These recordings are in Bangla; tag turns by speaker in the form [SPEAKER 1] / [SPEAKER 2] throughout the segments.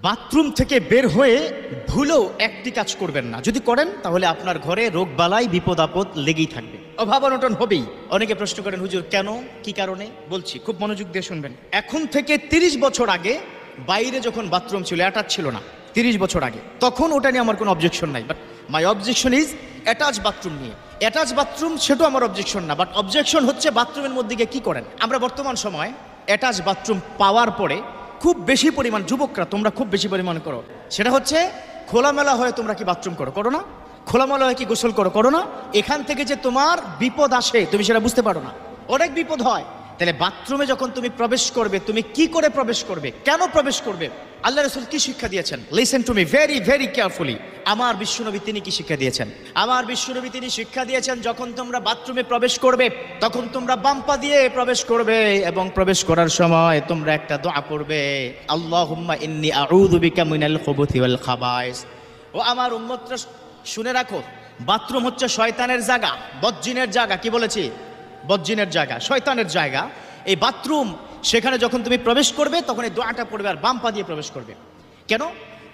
[SPEAKER 1] বাথরুম থেকে বের হয়ে ভুলেও একটি কাজ করবেন না। যদি করেন তাহলে আপনার ঘরে রোগ বালাই বিপদ আপদ লেগেই থাকবে, অভাব অনটন হবেই। অনেকে প্রশ্ন করেন, হুজুর কেন, কি কারণে? বলছি, খুব মনোযোগ দিয়ে শুনবেন। এখন থেকে 30 বছর আগে বাইরে যখন বাথরুম ছিল, অ্যাটাচ ছিল না, 30 বছর আগে, তখন ওটা নিয়ে আমার কোনো অবজেকশন নাই। But my objection is attach bathroom নিয়ে। অ্যাটাচ বাথরুম সেটাও আমার অবজেকশন না, বাট অবজেকশন হচ্ছে বাথরুমের মধ্যে গিয়ে কী করেন। আমরা বর্তমান সময় অ্যাটাচ বাথরুম পাওয়ার পরে খুব বেশি পরিমাণ, যুবকরা তোমরা খুব বেশি পরিমাণ করো, সেটা হচ্ছে খোলামেলা হয়ে তোমরা কি বাথরুম করো, করো না? খোলামেলা হয়ে কি গোসল করো, করো না? এখান থেকে যে তোমার বিপদ আসে তুমি সেটা বুঝতে পারো না, অনেক বিপদ হয়। তাহলে বাথরুমে যখন তুমি প্রবেশ করবে, তুমি কি করে প্রবেশ করবে, কেন প্রবেশ করবে, আল্লাহ রাসূল কি শিক্ষা দিয়েছেন? Listen to me very very carefully. আমার বিশ্বনবী তিনি কি শিক্ষা দিয়েছেন? আমার বিশ্বনবী তিনি শিক্ষা দিয়েছেন, যখন তোমরা বাথরুমে প্রবেশ করবে তখন তোমরা বাম পা দিয়ে প্রবেশ করবে এবং প্রবেশ করার সময় তোমরা একটা দোয়া করবে, আল্লাহুম্মা ইন্নী আউযু বিকা মিনাল খুবুথি ওয়াল খাবায়েস। ও আমার উম্মতরা শুনে রাখো, বাথরুম হচ্ছে শয়তানের জায়গা, বদজিনের জায়গা। কি বলেছি? বদজিনের জায়গা, শয়তানের জায়গা। এই বাথরুম, সেখানে যখন তুমি প্রবেশ করবে তখন এই দোয়াটা পড়বে আর বাম পা দিয়ে প্রবেশ করবে। কেন?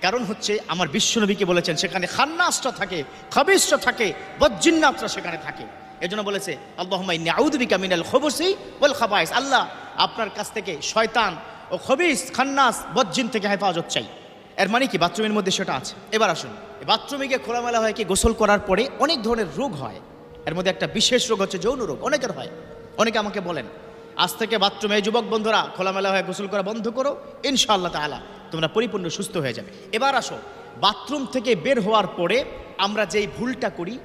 [SPEAKER 1] কারণ হচ্ছে আমার বিশ্বনবীকে বলেছেন সেখানে খান্নাসটা থাকে, খাবিসটা থাকে, বদজিন্নাতরা সেখানে থাকে। এজন্য বলেছে আল্লাহুম্মা ইন্নী আউযু বিকা মিনাল খুবুসি ওয়াল খাবায়েস, আল্লাহ আপনার কাছ থেকে শয়তান ও খবিস, খান্নাস, বদজিন থেকে হেফাজত চাই। এর মানে কি বাথরুমের মধ্যে সেটা আছে। এবার আসুন, বাথরুমে গিয়ে খোলামেলা হয় কি গোসল করার পরে অনেক ধরনের রোগ হয়। এর মধ্যে একটা বিশেষ রোগ হচ্ছে যৌন রোগ, অনেকের হয়। অনেকে আমাকে বলেন, আজ থেকে বাথরুমে যুবক বন্ধুরা খোলামেলা হয়ে গোসল করা বন্ধ করো, ইনশাআল্লাহ তাআলা তোমরা পরিপূর্ণ সুস্থ হয়ে যাবে। এবার আসো, বাথরুম থেকে বের হওয়ার পরে আমরা যেই ভুলটা করি,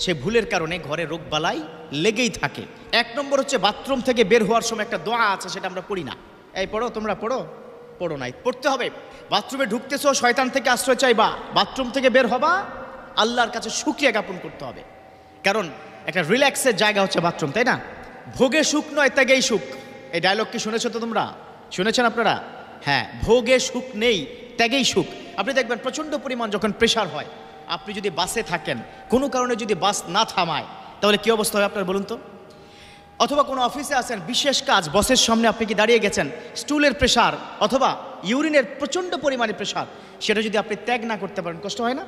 [SPEAKER 1] সে ভুলের কারণে ঘরে রোগ বালাই লেগেই থাকে। এক নম্বর হচ্ছে বাথরুম থেকে বের হওয়ার সময় একটা দোয়া আছে, সেটা আমরা পড়ি না। এই পড়ো, তোমরা পড়ো, পড়ো নাই, পড়তে হবে। বাথরুমে ঢুকতেছো, শয়তান থেকে আশ্রয় চাইবা, বাথরুম থেকে বের হবা, আল্লাহর কাছে শুকরিয়া জ্ঞাপন করতে হবে। কারণ একটা রিল্যাক্সের জায়গা হচ্ছে বাথরুম, তাই না? ভোগে সুখ নয়, ত্যাগেই সুখ। এই ডায়লগ কি শুনেছো তো তোমরা? শুনেছেন আপনারা? হ্যাঁ, ভোগে সুখ নেই, ত্যাগেই সুখ। আপনি দেখবেন প্রচণ্ড পরিমাণ যখন প্রেশার হয়, আপনি যদি বাসে থাকেন, কোনো কারণে যদি বাস না থামায়, তাহলে কী অবস্থা হয় আপনার বলুন তো? অথবা কোনো অফিসে আছেন, বিশেষ কাজ, বসের সামনে আপনি কি দাঁড়িয়ে গেছেন, স্টুলের প্রেশার অথবা ইউরিনের প্রচণ্ড পরিমাণে প্রেশার, সেটা যদি আপনি ত্যাগ না করতে পারেন, কষ্ট হয় না?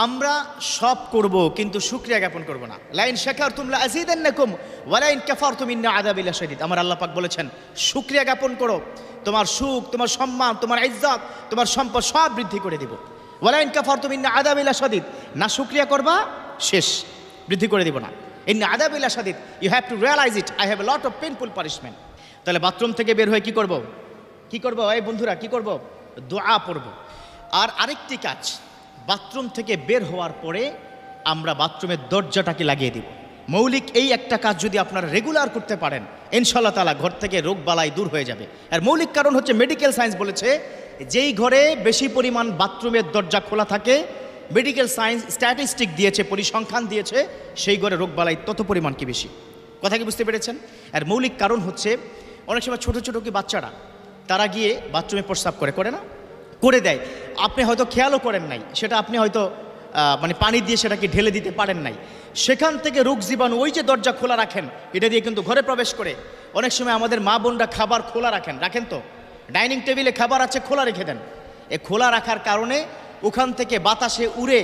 [SPEAKER 1] আমরা সব করব কিন্তু শুকরিয়া জ্ঞাপন করব না। লাইন শাকারতুম লাযীদান্নাকুম ওয়া লাইন কাফারতুম ইন্না আযাবি লাশাদীদ। আমার আল্লাহ পাক বলেছেন, শুকরিয়া জ্ঞাপন করো, তোমার সুখ, তোমার সম্মান, তোমার ইজ্জত, তোমার সম্পদ সব বৃদ্ধি করে দিব। ওয়া লাইন কাফারতুম ইন্না আযাবি লাশাদীদ। না শুকরিয়া করবা, শেষ, বৃদ্ধি করে দিব না। ইন্না আযাবি লাশাদীদ, you have to realize it, I have a lot of painful punishment. তাহলে বাথরুম থেকে বের হয়ে কি করব? কি করব এই বন্ধুরা, কি করব? দোয়া পড়ব। আর আরেকটি কাজ, বাথরুম থেকে বের হওয়ার পরে আমরা বাথরুমের দরজাটাকে লাগিয়ে দিব। মৌলিক এই একটা কাজ যদি আপনারা রেগুলার করতে পারেন, ইনশাআল্লাহ তাআলা ঘর থেকে রোগ বালাই দূর হয়ে যাবে। আর মৌলিক কারণ হচ্ছে মেডিকেল সায়েন্স বলেছে, যেই ঘরে বেশি পরিমাণ বাথরুমের দরজা খোলা থাকে, মেডিকেল সায়েন্স স্ট্যাটিস্টিক দিয়েছে, পরিসংখ্যান দিয়েছে, সেই ঘরে রোগ বালাই তত পরিমাণ কি বেশি। কথা কি বুঝতে পেরেছেন? আর মৌলিক কারণ হচ্ছে, অনেক সময় ছোটো ছোটো কি বাচ্চারা, তারা গিয়ে বাথরুমে প্রস্রাব করে না, করে দেয়, আপনি হয়তো খেয়ালও করেন নাই, সেটা আপনি হয়তো মানে পানি দিয়ে সেটাকে ঢেলে দিতে পারেন নাই, সেখান থেকে রোগ জীবাণু ওই যে দরজা খোলা রাখেন, এটা দিয়ে কিন্তু ঘরে প্রবেশ করে। অনেক সময় আমাদের মা বোনরা খাবার খোলা রাখেন তো, ডাইনিং টেবিলে খাবার আছে, খোলা রেখে দেন। এ খোলা রাখার কারণে ওখান থেকে বাতাসে উড়ে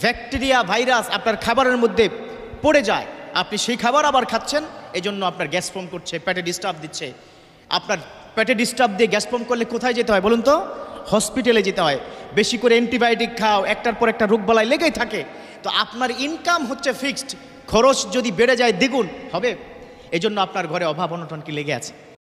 [SPEAKER 1] ব্যাকটেরিয়া, ভাইরাস আপনার খাবারের মধ্যে পড়ে যায়, আপনি সেই খাবার আবার খাচ্ছেন, এই জন্য আপনার গ্যাস ফর্ম করছে, পেটে ডিস্টার্ব দিচ্ছে। আপনার পেটে ডিস্টার্ব দিয়ে গ্যাস ফর্ম করলে কোথায় যেতে হয় বলুন তো? হসপিটালে যেতে হয়। বেশি করে অ্যান্টিবায়োটিক খাও, একটার পর একটা রোগবালাই লেগেই থাকে। তো আপনার ইনকাম হচ্ছে ফিক্সড, খরচ যদি বেড়ে যায় দ্বিগুণ হবে। এজন্য আপনার ঘরে অভাব অনটন কি লেগে আছে?